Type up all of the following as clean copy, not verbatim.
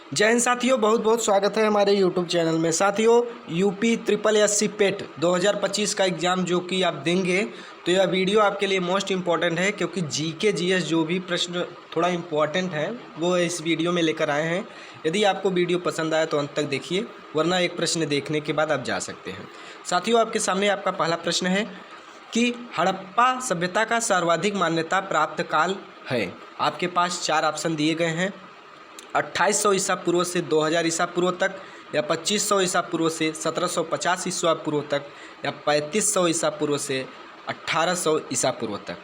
जय हिंद साथियों, बहुत बहुत स्वागत है हमारे YouTube चैनल में। साथियों, यूपी ट्रिपल एससी पेट 2025 का एग्ज़ाम जो कि आप देंगे, तो यह वीडियो आपके लिए मोस्ट इम्पॉर्टेंट है, क्योंकि जीके जीएस जो भी प्रश्न थोड़ा इम्पॉर्टेंट है वो इस वीडियो में लेकर आए हैं। यदि आपको वीडियो पसंद आया तो अंत तक देखिए, वरना एक प्रश्न देखने के बाद आप जा सकते हैं। साथियों, आपके सामने आपका पहला प्रश्न है कि हड़प्पा सभ्यता का सर्वाधिक मान्यता प्राप्त काल है। आपके पास 4 ऑप्शन दिए गए हैं: 2800 ईसा पूर्व से 2000 ईसा पूर्व तक, या 2500 ईसा पूर्व से 1750 ईसा पूर्व तक, या 3500 ईसा पूर्व से 1800 ईसा पूर्व तक।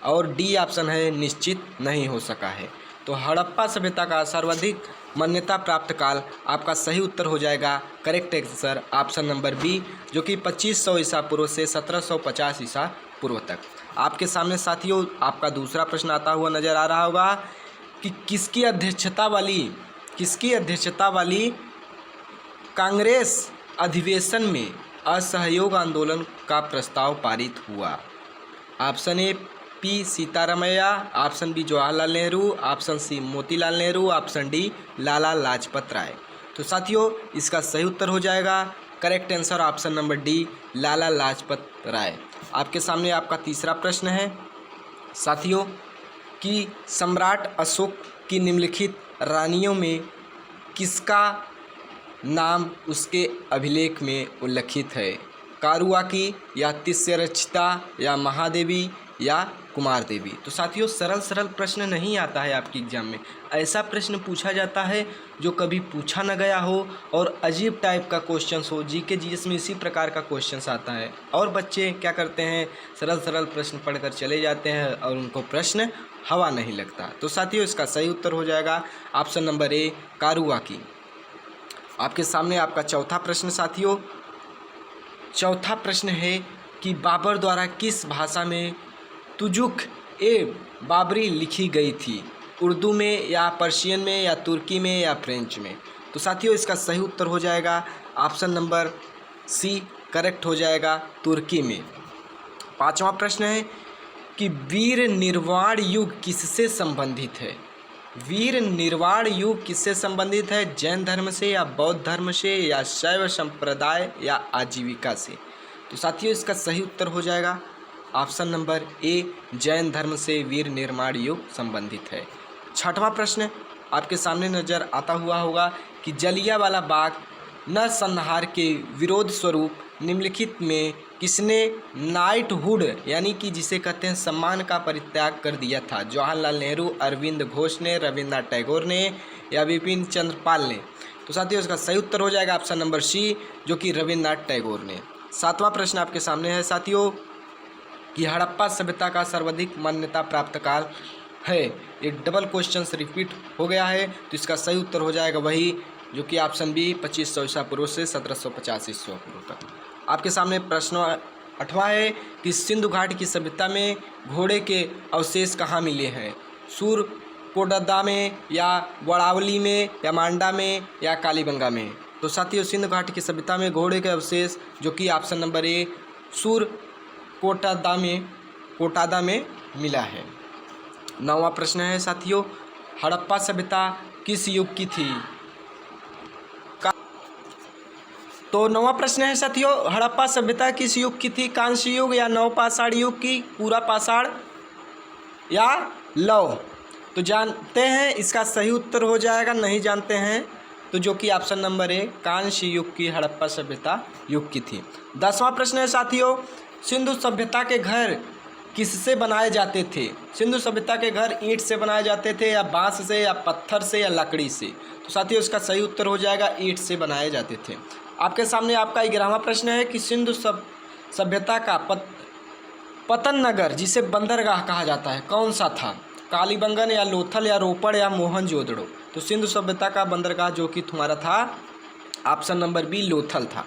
और डी ऑप्शन है निश्चित नहीं हो सका है। तो हड़प्पा सभ्यता का सर्वाधिक मान्यता प्राप्त काल आपका सही उत्तर हो जाएगा, correct answer option number B, जो कि 2500 ईसा पूर्व से 1750 ईसा पूर्व तक। आपके सामने साथियों आपका दूसरा प्रश्न आता हुआ नजर आ रहा होगा कि किसकी अध्यक्षता वाली कांग्रेस अधिवेशन में असहयोग आंदोलन का प्रस्ताव पारित हुआ। Option A P Sitaramayya, option B Jawaharlal Nehru, option C Motilal Nehru, option D Lala Lajpat Rai. तो साथियों इसका सही उत्तर हो जाएगा, correct answer option number D Lala Lajpat Rai. आपके सामने आपका तीसरा प्रश्न है साथियों कि सम्राट अशोक की निम्नलिखित रानियों में किसका नाम उसके अभिलेख में उल्लिखित है? कारुआकी, या तिस्यरक्षिता, या महादेवी, या कुमार देवी। तो साथियों सरल प्रश्न नहीं आता है आपके एग्जाम में। ऐसा प्रश्न पूछा जाता है जो कभी पूछा न गया हो और अजीब टाइप का क्वेश्चंस हो। जीके जीएस में इसी प्रकार का क्वेश्चंस आता है और बच्चे क्या करते हैं, सरल प्रश्न पढ़कर चले जाते हैं और उनको प्रश्न हवा नहीं लगता। तो साथियों इसका सही उत्तर हो जाएगा ऑप्शन नंबर ए कारुआकी। आपके सामने आपका चौथा प्रश्न साथियों, चौथा प्रश्न है कि बाबर द्वारा किस भाषा में तुजुक ए बाबरी लिखी गई थी? उर्दू में, या पर्शियन में, या तुर्की में, या फ्रेंच में? तो साथियों इसका सही उत्तर हो जाएगा ऑप्शन नंबर सी, करेक्ट हो जाएगा तुर्की में। पांचवा प्रश्न है कि वीर निर्वाण युग किससे संबंधित है? वीर निर्वाण युग किससे संबंधित है? जैन धर्म से, या बौद्ध धर्म से, या शैव संप्रदाय, या आजीविका से? तो साथियों इसका सही उत्तर हो जाएगा ऑप्शन नंबर ए, जैन धर्म से वीर निर्माण युग संबंधित है। छठवां प्रश्न आपके सामने नजर आता हुआ होगा कि जलियांवाला बाग नरसंहार के विरोध स्वरूप निम्नलिखित में किसने नाइटहुड यानी कि जिसे कहते हैं सम्मान का परित्याग कर दिया था? जवाहरलाल नेहरू, अरविंद घोष ने, रविन्द्रनाथ टैगोर ने, या बिपिन चंद्र पाल ने? तो साथियों इसका सही उत्तर हो जाएगा ऑप्शन नंबर सी, जो कि रविन्द्रनाथ टैगोर ने। सातवां प्रश्न आपके सामने है साथियों कि हड़प्पा सभ्यता का सर्वाधिक मान्यता प्राप्त काल है। ये डबल क्वेश्चन रिपीट हो गया है, तो इसका सही उत्तर हो जाएगा वही, जो कि ऑप्शन बी 2500 ईसा पूर्व से 1750 ईसा पूर्व तक। आपके सामने प्रश्न 8वां है कि सिंधु घाटी की सभ्यता में घोड़े के अवशेष कहाँ मिले हैं? सूर कोडदा में, या वड़ावली में, या मांडा में, या कालीबंगा में? तो साथियों सिंधु घाटी की सभ्यता में घोड़े के अवशेष जो कि ऑप्शन नंबर ए सूर कोटादा में मिला है। 9वां प्रश्न है साथियों, हड़प्पा सभ्यता किस युग की थी? तो 9वां प्रश्न है साथियों, हड़प्पा सभ्यता किस युग की थी? कांस्य युग, या नवपाषाण युग की, पूरा पाषाण, या लौह? तो जानते हैं इसका सही उत्तर हो जाएगा, नहीं जानते हैं तो जो कि ऑप्शन नंबर ए कांस्य युग की हड़प्पा सभ्यता युग की थी। 10वां प्रश्न है साथियों, सिंधु सभ्यता के घर किससे बनाए जाते थे? सिंधु सभ्यता के घर ईंट से बनाए जाते थे, या बांस से, या पत्थर से, या लकड़ी से? तो साथियों इसका सही उत्तर हो जाएगा ईंट से बनाए जाते थे। आपके सामने आपका 11वां प्रश्न है कि सिंधु सभ्यता का पतन नगर जिसे बंदरगाह कहा जाता है कौन सा था? कालीबंगन, या लोथल, या रोपड़, या मोहनजोदड़ो? तो सिंधु सभ्यता का बंदरगाह जो कि तुम्हारा था ऑप्शन नंबर बी लोथल था।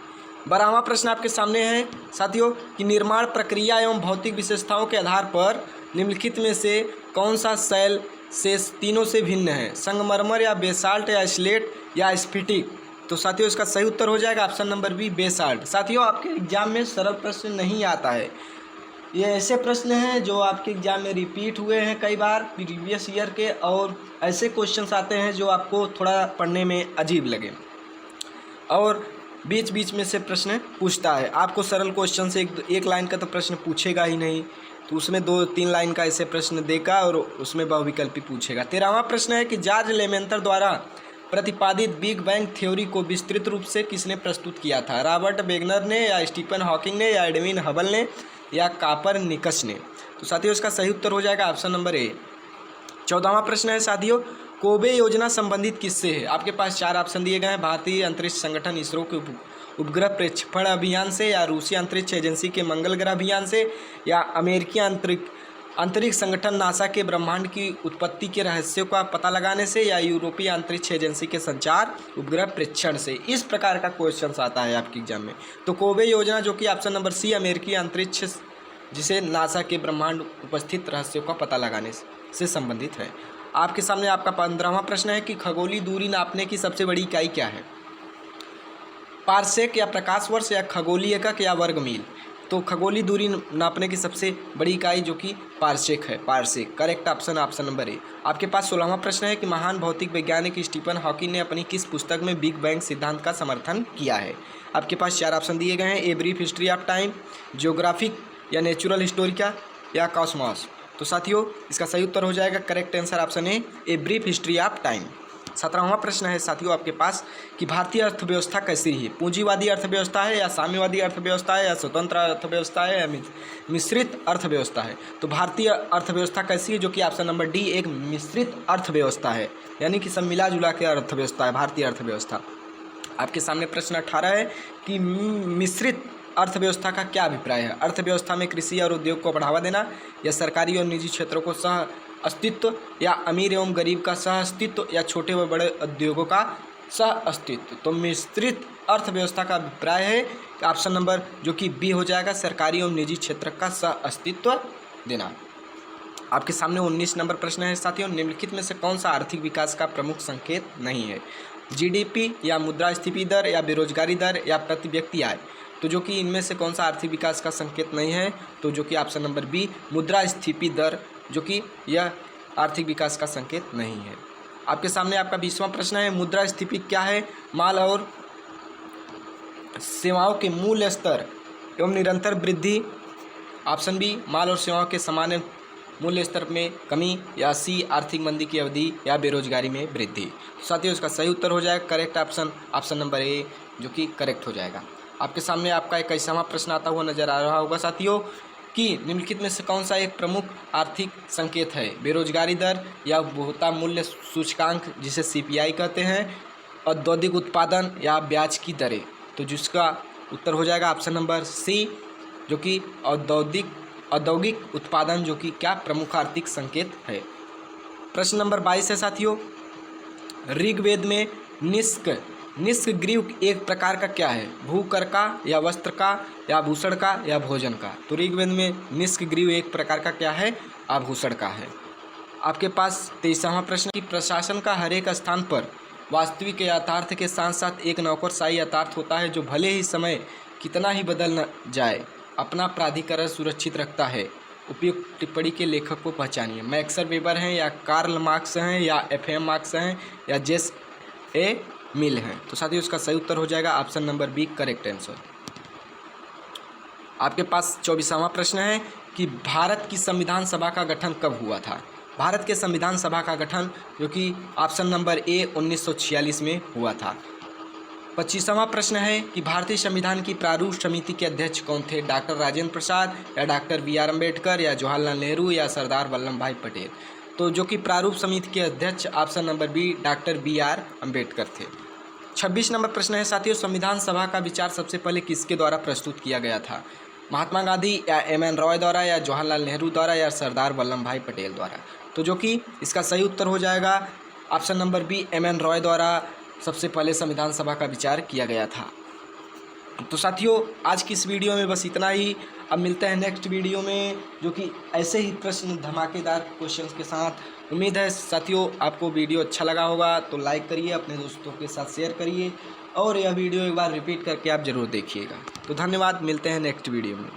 12वां प्रश्न आपके सामने है साथियों कि निर्माण प्रक्रिया एवं भौतिक विशेषताओं के आधार पर निम्नलिखित में से कौन सा शैल से तीनों से भिन्न है? संगमरमर, या बेसाल्ट, या स्लेट, या स्फटिक? तो साथियों इसका सही उत्तर हो जाएगा ऑप्शन नंबर बी बेसाल्ट। साथियों आपके एग्जाम में सरल प्रश्न नहीं आता है, ये ऐसे प्रश्न हैं जो आपके एग्जाम में रिपीट हुए हैं कई बार प्रीवियस ईयर के, और ऐसे क्वेश्चंस आते हैं जो आपको थोड़ा पढ़ने में अजीब लगे और बीच बीच में से प्रश्न पूछता है। आपको सरल क्वेश्चन से एक लाइन का तो प्रश्न पूछेगा ही नहीं, तो उसमें 2-3 लाइन का ऐसे प्रश्न देगा और उसमें बहुविकल्पी पूछेगा। 13वां प्रश्न है कि जॉर्ज लेमेंतर द्वारा प्रतिपादित बिग बैंग थ्योरी को विस्तृत रूप से किसने प्रस्तुत किया था? रॉबर्ट वेगनर ने, या स्टीफन हॉकिंग ने, या एडविन हबल ने, या कापरनिकस ने? तो साथियों इसका सही उत्तर हो जाएगा ऑप्शन नंबर ए। 14वां प्रश्न है साथियों, कोबे योजना संबंधित किससे है? आपके पास 4 ऑप्शन दिए गए हैं। भारतीय अंतरिक्ष संगठन इसरो के उपग्रह प्रक्षेपण अभियान से, या रूसी अंतरिक्ष एजेंसी के मंगल ग्रह अभियान से, या अमेरिकी अंतरिक्ष संगठन नासा के ब्रह्मांड की उत्पत्ति के रहस्यों का पता लगाने से, या यूरोपीय अंतरिक्ष एजेंसी के संचार उपग्रह प्रेक्षण से। इस प्रकार का क्वेश्चन आता है आपके एग्जाम में। तो कोबे योजना जो कि ऑप्शन नंबर सी अमेरिकी अंतरिक्ष जिसे नासा के ब्रह्मांड उपस्थित रहस्यों का पता लगाने से संबंधित है। आपके सामने आपका 15वां प्रश्न है कि खगोलीय दूरी नापने की सबसे बड़ी इकाई क्या है? पारसेक, या प्रकाश वर्ष, या खगोलीय एकक, या वर्ग मील? तो खगोलीय दूरी नापने की सबसे बड़ी इकाई जो कि पारसेक है, parsec. Correct option number A. आपके पास 16वां प्रश्न है कि महान भौतिक वैज्ञानिक स्टीफन हॉकिंग ने अपनी किस पुस्तक में बिग बैंग सिद्धांत का समर्थन किया है? आपके पास 4 ऑप्शन दिए गए हैं। A brief history of time, geographic या नेचुरल हिस्टोरिका, या कॉस्मॉस? तो साथियों इसका सही उत्तर हो जाएगा correct answer option a brief history of time. 17वां प्रश्न है साथियों आपके पास कि भारतीय अर्थव्यवस्था कैसी रही? पूंजीवादी अर्थव्यवस्था है, या साम्यवादी अर्थव्यवस्था है, या स्वतंत्र अर्थव्यवस्था है, या मिश्रित अर्थव्यवस्था है? तो भारतीय अर्थव्यवस्था कैसी है? जो कि ऑप्शन नंबर डी एक मिश्रित अर्थव्यवस्था है, यानी कि सब मिला जुला के अर्थव्यवस्था है भारतीय अर्थव्यवस्था। आपके सामने प्रश्न 18 है कि मिश्रित अर्थव्यवस्था का क्या अभिप्राय है? अर्थव्यवस्था में कृषि और उद्योग को बढ़ावा देना, या सरकारी और निजी क्षेत्रों को सह अस्तित्व, या अमीर एवं गरीब का सह अस्तित्व, या छोटे व बड़े उद्योगों का सह अस्तित्व? तो मिश्रित अर्थव्यवस्था का अभिप्राय है ऑप्शन नंबर जो कि बी हो जाएगा, सरकारी एवं निजी क्षेत्र का सह अस्तित्व देना। आपके सामने 19 नंबर प्रश्न है साथियों, निम्नलिखित में से कौन सा आर्थिक विकास का प्रमुख संकेत नहीं है? जीडीपी, या मुद्रास्फीति दर, या बेरोजगारी दर, या प्रति व्यक्ति आय? तो जो कि इनमें से कौन सा आर्थिक विकास का संकेत नहीं है? तो जो कि ऑप्शन नंबर बी मुद्रास्फीति दर जो कि यह आर्थिक विकास का संकेत नहीं है। आपके सामने आपका 20वां प्रश्न है, मुद्रास्फीति क्या है? माल और सेवाओं के मूल्य स्तर एवं निरंतर वृद्धि। ऑप्शन बी माल और सेवाओं के सामान्य मूल्य स्तर में कमी, या सी आर्थिक मंदी की अवधि, या बेरोजगारी में वृद्धि? साथियों इसका सही उत्तर हो जाएगा करेक्ट ऑप्शन नंबर ए जो कि करेक्ट हो जाएगा। आपके सामने आपका 21वां प्रश्न आता हुआ नजर आ रहा होगा साथियों कि निम्नलिखित में से कौन सा एक प्रमुख आर्थिक संकेत है? बेरोजगारी दर, या उपभोक्ता मूल्य सूचकांक जिसे सीपीआई कहते हैं, औद्योगिक उत्पादन, या ब्याज की दरें? तो जिसका उत्तर हो जाएगा ऑप्शन नंबर सी जो कि औद्योगिक उत्पादन जो कि क्या प्रमुख आर्थिक संकेत है। प्रश्न नंबर 22 है साथियों, ऋग्वेद में निष्क ग्रीव एक प्रकार का क्या है? भूकर का, या वस्त्र का, या आभूषण का, या भोजन का? तो ऋग्वेद में निष्क ग्रीव एक प्रकार का क्या है? आभूषण का है। आपके पास 23वां प्रश्न कि प्रशासन का हर एक स्थान पर वास्तविक यथार्थ के साथ साथ एक नौकरशाही यथार्थ होता है जो भले ही समय कितना ही बदल न जाए अपना प्राधिकरण सुरक्षित रखता है। उपयुक्त टिप्पणी के लेखक को पहचानिए। मैक्सर वेबर हैं, या कार्ल मार्क्स हैं, या एफएम मार्क्स हैं, या जेस ए मिल हैं? तो साथियों इसका सही उत्तर हो जाएगा option number B correct answer. आपके पास 24वां प्रश्न है कि भारत की संविधान सभा का गठन कब हुआ था? भारत के संविधान सभा का गठन जो कि ऑप्शन नंबर ए 1946 में हुआ था। 25वां प्रश्न है कि भारतीय संविधान की प्रारूप समिति के अध्यक्ष कौन थे? डॉक्टर राजेंद्र प्रसाद, या डॉक्टर बी.आर. अम्बेडकर, या जवाहरलाल नेहरू, या सरदार वल्लभ भाई पटेल? तो जो कि प्रारूप समिति के अध्यक्ष option number B doctor B R. Ambedkar थे। 26 नंबर प्रश्न है साथियों, संविधान सभा का विचार सबसे पहले किसके द्वारा प्रस्तुत किया गया था? महात्मा गांधी, या एम.एन. रॉय द्वारा, या जवाहरलाल नेहरू द्वारा, या सरदार वल्लभ भाई पटेल द्वारा? तो जो कि इसका सही उत्तर हो जाएगा option number B M N. Roy द्वारा सबसे पहले संविधान सभा का विचार किया गया था। तो साथियों आज की इस वीडियो में बस इतना ही। अब मिलते हैं नेक्स्ट वीडियो में जो कि ऐसे ही प्रश्न धमाकेदार क्वेश्चंस के साथ। उम्मीद है साथियों आपको वीडियो अच्छा लगा होगा, तो लाइक करिए, अपने दोस्तों के साथ शेयर करिए और यह वीडियो एक बार रिपीट करके आप ज़रूर देखिएगा। तो धन्यवाद, मिलते हैं नेक्स्ट वीडियो में।